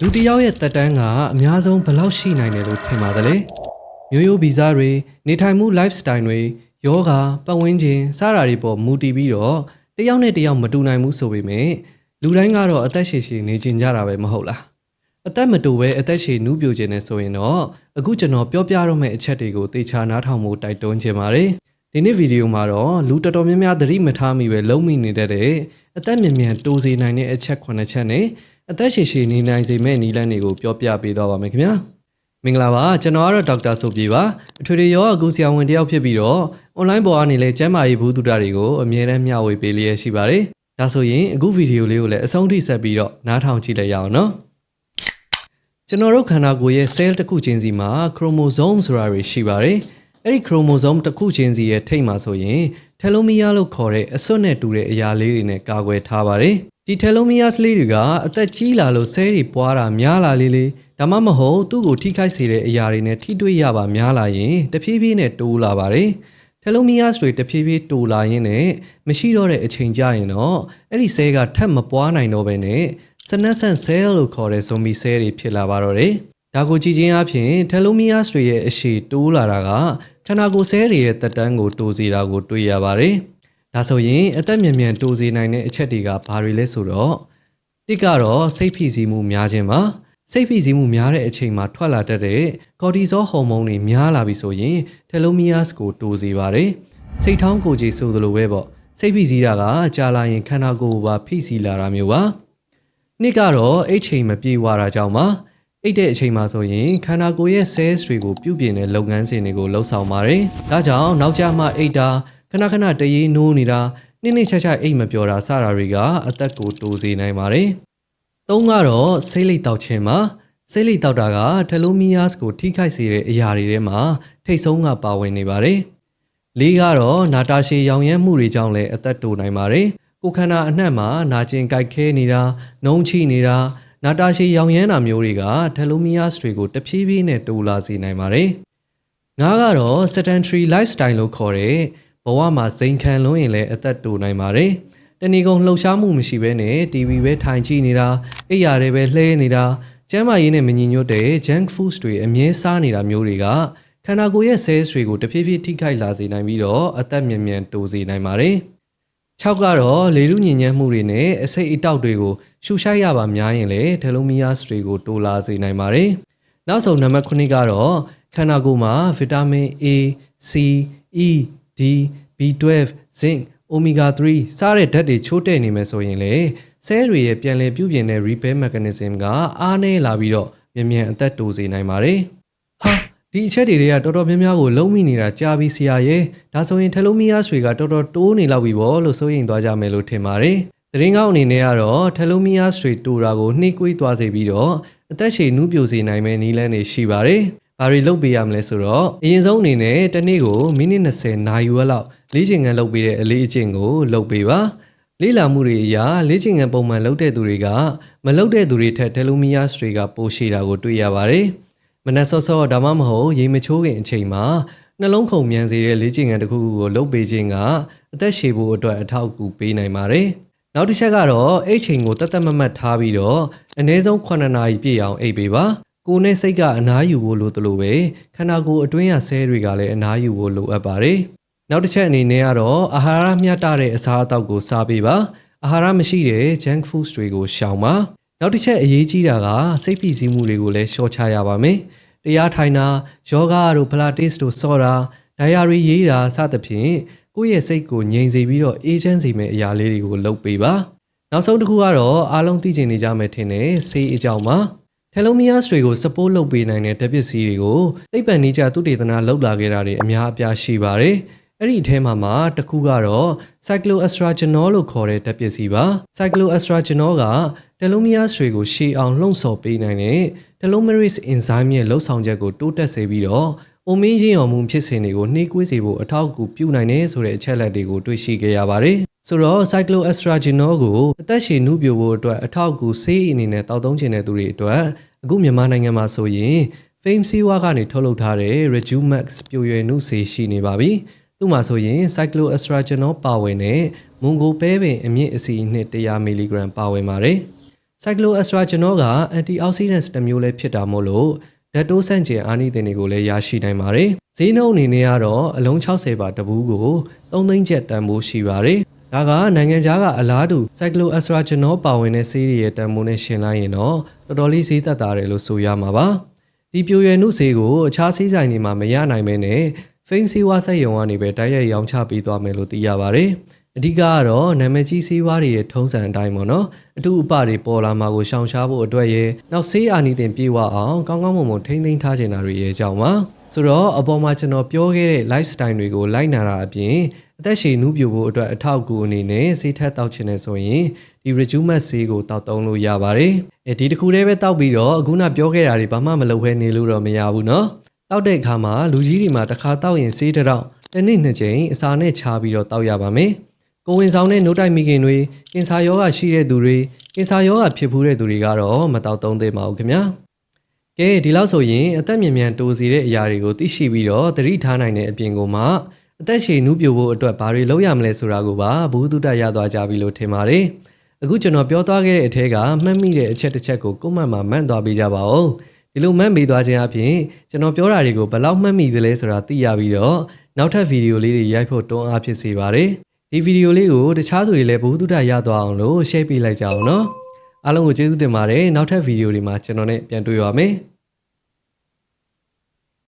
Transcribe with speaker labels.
Speaker 1: လူတစ်ယောက်ရဲ့တက်တန်းကအများဆုံးဘယ်လောက်ရှိနိုင်တယ်လို့ထင်ပါသလဲမျိုးရိုးဗီဇတွေနေထိုင်မှု lifestyle တွေယောဂပတ်ဝန်းကျင်စတာတွေပေါ်မူတည်ပြီးတော့တစ်ယောက်နဲ့တစ်ယောက်မတူနိုင်ဘူးဆိုပေမဲ့လူတိုင်းကတော့အသက်ရှည်ရှည်နေကျင်ကြတာပဲမဟုတ်လားအသက်မတူပဲအသက်ရှည်နူးပြိုခြင်းနဲ့ဆိုရင်တော့အခုကျွန်တော်ပြောပြတော့မယ့်အချက်တွေကိုသေချာနားထောင်ဖို့တိုက်တွန်းခြင်းပါတယ်ဒီနေ့ဗီဒီယိုမှာတော့လူတော်တော်များများသတိမထားမိပဲလုံးမိနေတဲ့အသက်မြန်မြန်တိုးစေနိုင်တဲ့အချက်9ချက်နဲ့အသက်ရှည်ရှည်နေနိုင်စေမယ့်နည်းလမ်းတွေကိုပြောပြပေးသွားပါမယ်ခင်ဗျာမင်္ဂလာပါကျွန်တော်ကတော့ဒေါက်တာဆိုပြေပါအထွေထွေရောအကူဆရာဝန်တယောက်ဖြစ်ပြီးတော့ online ပေါ်ကနေလည်းကျန်းမာရေးဘူးတူတာတွေကိုအမြဲတမ်းမျှဝေပေးလျက်ရှိပါတယ်ဒါဆိုရင်အခုဗီဒီယိုလေးကိုလည်းအဆုံးထိဆက်ပြီးတော့နားထောင်ကြည့်လိုက်ရအောင်နော်ကျွန်တော်တို့ခန္ဓာကိုယ်ရဲ့ cell တစ်ခုချင်းစီမှာ chromosome ဆိုတာတွေရှိပါတယ်အဲ့ဒီ chromosome တစ်ခုချင်းစီရဲ့ထိပ်မှာဆိုရင် telomere လို့ခေါ်တဲ့အစွတ်နဲ့တူတဲ့အရာလေးတွေနဲ့ကာကွယ်ထားပါတယ်ဒီ telomeres လေးတွေကအသက်ကြီးလာလို့ cell တွေပွားတာများလာလေးဒါမှမဟုတ်သူ့ကိုထိခိုက်စေတဲ့အရာတွေနဲ့ထိတွေ့ရပါများလာရင်တဖြည်းဖြည်းနဲ့တိုးလာပါတယ်telomeres တွေတဖြည်းဖြည်းတိုးလာရင်းနဲ့မရှိတော့တဲ့အချိန်ကြာရင်တော့အဲ့ဒီ cell ကထပ်မပွားနိုင်တော့ဘဲနဲ့senescent cell လို့ခေါ်တဲ့ zombie cell တွေဖြစ်လာပါတော့တယ်ဒါကိုကြည့်ချင်းအပြင် telomeres တွေရဲ့အရှည်တိုးလာတာကခန္ဓာကိုယ် cell တွေရဲ့သက်တမ်းကိုတိုးစေတာကိုတွေ့ရပါတယ်ဒါဆိုရင်အသက်မြန်မြန်တိုးစေနိုင်တဲ့အချက်တွေကဘာတွေလဲဆိုတော့တစ်ကတော့စိတ်ဖိစီးမှုများခြင်းပါစိတ်ဖိစီးမှုများတဲ့အချိန်မှာထွက်လာတတ်တဲ့ cortisol ဟော်မုန်းတွေများလာပြီဆိုရင် telomeres ကိုတိုးစေပါတယ်စိတ်ထောင်းကိုယ်ကြီးဆိုသလိုပဲပေါ့စိတ်ဖိစီးတာကကြာလာရင်ခန္ဓာကိုယ်ပါဖိစီးလာတာမျိုးပါနှစ်ကတော့အိတ်ချိန်မပြေဝတာကြောင့်ပါအိတ်တဲ့အချိန်မှာဆိုရင်ခန္ဓာကိုယ်ရဲ့ cells တွေကိုပြုပြင်တဲ့လုပ်ငန်းစဉ်တွေကိုလှုပ်ဆောင်ပါတယ်ဒါကြောင့်နောက်ကျမှအိတ်တာခဏခဏတရေနိုးနေတာနှိမ့်ချအိတ်မပြောတာစတာတွေကအသက်ကိုတိုးစေနိုင်ပါတယ်သုံးကတော့ဆေးလိပ်တောက်ခြင်းပါဆေးလိပ်တောက်တာက telomeres ကိုထိခိုက်စေတဲ့အရာတွေထဲမှာထိတ်ဆုံးကပါဝင်နေပါတယ်လေးကတော့နာတာရှည်ရောင်ရမ်းမှုတွေကြောင့်လည်းအသက်တိုးနိုင်ပါတယ်ကိုယ်ခန္ဓာအနှံ့မှာနာကျင်ကြိုက်ခဲနေတာနှုံးချိနေတာနာတာရှည်ရောင်ရမ်းတာမျိုးတွေက telomeres တွေကိုတဖြည်းဖြည်းနဲ့တိုးလာစေနိုင်ပါတယ်ငါးကတော့ sedentary lifestyle လို့ခေါ်တဲ့ဘဝမှာစိန်ခံလွန်းရင်လည်းအသက်တိုးနိုင်ပါတယ်တဏီကုံလှုပ်ရှားမှုမရှိဘဲနဲ့ TV ပဲထိုင်ကြည့်နေတာအိပ်ရာတွေပဲလှဲနေတာကျန်းမာရေးနဲ့မညီညွတ်တဲ့ junk foods တွေအမြဲစားနေတာမျိုးတွေကခန္ဓာကိုယ်ရဲ့ cells တွေကိုတဖြည်းဖြည်းထိခိုက်လာစေနိုင်ပြီးတော့အသက်မြန်မြန်တိုးစေနိုင်ပါတယ်6ကတော့လေလူညဉ့်ညမ်းမှုတွေနဲ့အဆိပ်အတောက်တွေကိုရှူရှိုက်ရပါများရင်လည်း telomeres တွေကိုတိုးလာစေနိုင်ပါတယ်နောက်ဆုံးနံပါတ်9ကတော့ခန္ဓာကိုယ်မှာဗီတာမင် A, C, E, D, B12, zinc, omega 3 စတဲ့ဓာတ်တွေချိုးတဲ့နေမယ်ဆိုရင်လေဆဲတွေရဲ့ပြန်လည်ပြုပြင်တဲ့ repair mechanism ကအားနည်းလာပြီးတော့မြန်မြန်အသက်တိုးစေနိုင်ပါတယ်ဟာဒီအချက်တွေကတော်တော်များများကိုလုံးမိနေတာကြားပြီးဆရာရဲ့ဒါဆိုရင် telomeres တွေကတော်တော်တိုးနေလောက်ပြီပေါ့လို့စိုးရိမ်သွားကြမယ်လို့ထင်ပါတယ်သတင်းကောင်းအနေနဲ့ကတော့ telomeres တွေတိုးတာကိုနှိမ့်ကွေးသွားစေပြီးတော့အသက်ရှည်နူးပြိုစေနိုင်မယ့်နည်းလမ်းတွေရှိပါတယ်ဘာတွေလုပ်ပေးရမလဲဆိုတော့အရင်ဆုံးအနေနဲ့တစ်နေ့ကိုမိနစ်20နာရီဝက်လောက်လေ့ကျင့်ခန်းလုပ်ပေးတဲ့အလေးအကျင့်ကိုလုပ်ပေးပါလေ့လာမှုတွေအရလေ့ကျင့်ခန်းပုံမှန်လုပ်တဲ့သူတွေကမလုပ်တဲ့သူတွေထက် telomeres တွေကပိုရှည်တာကိုတွေ့ရပါတယ်မနက်စောစောဒါမှမဟုတ်ရေမချိုးခင်အချိန်မှာနှလုံးခုန်မြန်စေတဲ့လေ့ကျင့်ခန်းတစ်ခုခုကိုလုပ်ပေးခြင်းကအသက်ရှည်ဖို့အတွက်အထောက်အကူပေးနိုင်ပါတယ်နောက်တစ်ချက်ကတော့အိတ်ချိန်ကိုတတ်မတ်ထားပြီးတော့အနည်းဆုံး9နာရီပြည့်အောင်အိပ်ပေးပါကိုယ်နဲ့စိတ်ကအနားယူဖို့လိုသလိုပဲခန္ဓာကိုယ်အတွင်းရဆဲတွေကလည်းအနားယူဖို့လိုအပ်ပါတယ်နောက်တစ်ချက်အနေနဲ့ကတော့အာဟာရမျှတတဲ့အစားအသောက်ကိုစားပေးပါအာဟာရမရှိတဲ့ junk foods တွေကိုရှောင်ပါနောက်တစ်ချက်အရေးကြီးတာကစိတ်ဖိစီးမှုတွေကိုလည်းလျှော့ချရပါမယ်တရားထိုင်တာယောဂတို့ဖလာတစ်တို့ဆော့တာဒိုင်ယာရီရေးတာစသဖြင့်ကိုယ့်ရဲ့စိတ်ကိုငြိမ်စေပြီးတော့အေးချမ်းစေမယ့်အရာလေးတွေကိုလုပ်ပေးပါနောက်ဆုံးတစ်ခုကတော့အားလုံးသိချင်နေကြမယ်ထင်တယ်ဆေးအကြောင်းပါtelomeres တွေကို support လုပ်ပေးနိုင်တဲ့ဓာတ်ပစ္စည်းတွေကိုသိပ္ပံနည်းကျသုတေသနလုပ်လာခဲ့တာတွေအများအပြားရှိပါတယ်။အဲ့ဒီအထဲမှာတစ်ခုကတော့ cycloestragenol လို့ခေါ်တဲ့ဓာတ်ပစ္စည်းပါ။ cycloestragenol က telomeres တွေကိုရှည်အောင်လှုံ့ဆော်ပေးနိုင်တဲ့ telomerase enzyme ရဲ့လှုပ်ဆောင်ချက်ကိုတိုးတက်စေပြီးတော့အိုမင်းချင်းရောင်မှုဖြစ်စဉ်တွေကိုနှေးကွေးစေဖို့အထောက်အကူပြုနိုင်တယ်ဆိုတဲ့အချက်အလက်တွေကိုတွေ့ရှိခဲ့ရပါတယ်။ဆိုတော့ cycloestragenol ကိုအသက်ရှည်နုပြိုဖို့အတွက်အထောက်အကူဆေးအနေနဲ့တောက်သုံးချင်တဲ့သူတွေအတွက်အခုမြန်မာနိုင်ငံမှာဆိုရင် Fame ဆေးဝါးကနေထုတ်လုပ်ထားတဲ့ Rejumax ပြိုရွယ်နုဆေးရှိနေပါပြီ။သူ့မှာဆိုရင် cycloestragenol ပါဝင်တဲ့မွန်ဂိုပဲပင်အမြင့်အစီအနှစ်100 mg ပါဝင်ပါတယ်။ cycloestrogenol က antioxidants တစ်မျိုးလည်းဖြစ်တာမို့လို့ဓာတ်တိုးဆန့်ကျင်အာနိသင်တွေကိုလည်းရရှိနိုင်ပါတယ်။ဈေးနှုန်းအနေနဲ့ကတော့အလုံး60ပါတဘူးကို3သိန်းကျပ်တန်ဖိုးရှိပါတယ်။ဒါကနိုင်ငံခြားကအလားတူ cycloestrogenol ပါဝင်တဲ့ဆေးတွေရဲ့တန်ဖိုးနဲ့ရှင်းလိုက်ရင်တော့တော်တော်လေးဈေးသက်သာတယ်လို့ဆိုရမှာပါ။ဒီပြိုရွယ်နှုတ်ဆေးကိုအခြားဆေးဆိုင်တွေမှာမရနိုင်ဘဲနဲ့ Fame ဆေးဝါးဆက်ရုံကနေပဲတိုက်ရိုက်ရောင်းချပေးသွားမယ်လို့သိရပါတယ်။အဓိကကတော့နာမည်ကြီးဆေးဝါးတွေရဲ့ထုံးစံအတိုင်းပေါ့နော်အထူးအပတွေပေါ်လာမှာကိုရှောင်ရှားဖို့အတွက်ရဲ့နောက်ဆေးအာနိသင်ပြေဝအောင်ကောင်းကောင်းမွန်မွန်ထိန်းသိမ်းထားချင်တာတွေရဲ့အကြောင်းပါဆိုတော့အပေါ်မှာကျွန်တော်ပြောခဲ့တဲ့ lifestyle တွေကိုလိုက်နာတာအပြင်အသက်ရှည်နူးပြိုဖို့အတွက်အထောက်အကူအနေနဲ့ဆေးထက်တောက်ချင်နေဆိုရင်ဒီ rejuvenate ဆေးကိုတောက်သုံးလို့ရပါတယ်ဒီတစ်ခုတည်းပဲတောက်ပြီးတော့အခုနပြောခဲ့တာတွေဘာမှမလုပ်ဘဲနေလို့တော့မရဘူးเนาะတောက်တဲ့အခါမှာလူကြီးတွေမှာတစ်ခါတောက်ရင်ဆေးတစ်တောက်တစ်နေ့နှစ်ကြိမ်အစာနဲ့ခြားပြီးတော့တောက်ရပါမယ်ကိုဝင်ဆောင်တဲ့နိုးတိုက်မိခင်တွေကင်ဆာရောဂါရှိတဲ့သူတွေကင်ဆာရောဂါဖြစ်ဖူးတဲ့သူတွေကတော့မတောက်သုံးသင့်ပါဘူးခင်ဗျာကဲဒီလောက်ဆိုရင်အသက်မြန်မြန်တိုးစီတဲ့အရာတွေကိုသိရှိပြီးတော့သတိထားနိုင်တဲ့အပြင်ကိုမှအသက်ရှည်နူးပြိုဖို့အတွက်ဘာတွေလုပ်ရမလဲဆိုတာကိုပါဘုသူတရသွားကြပြီလို့ထင်ပါတယ်အခုကျွန်တော်ပြောသွားခဲ့တဲ့အထက်ကမှတ်မိတဲ့အချက်တစ်ချက်ကိုကိုယ့်မှတ်မှာမှတ်သွားပေးကြပါဦးဒီလိုမှတ်မိသွားခြင်းအပြင်ကျွန်တော်ပြောတာတွေကိုဘယ်လောက်မှတ်မိသလဲဆိုတာသိရပြီးတော့နောက်ထပ်ဗီဒီယိုလေးတွေရိုက်ဖို့တွန်းအားဖြစ်စေပါတယ်ဒီဗီဒီယိုလေးကိုတခြားသူတွေလည်းဘုသူတရသွားအောင်လို့ share ပေးလိုက်ကြအောင်နော်အားလုံးကိုကျေးဇူးတင်ပါတယ်နောက်ထပ်ဗီဒီယိုတွေမှာကျွန်တော်နဲ့ပြန်တွေ့ရမယ်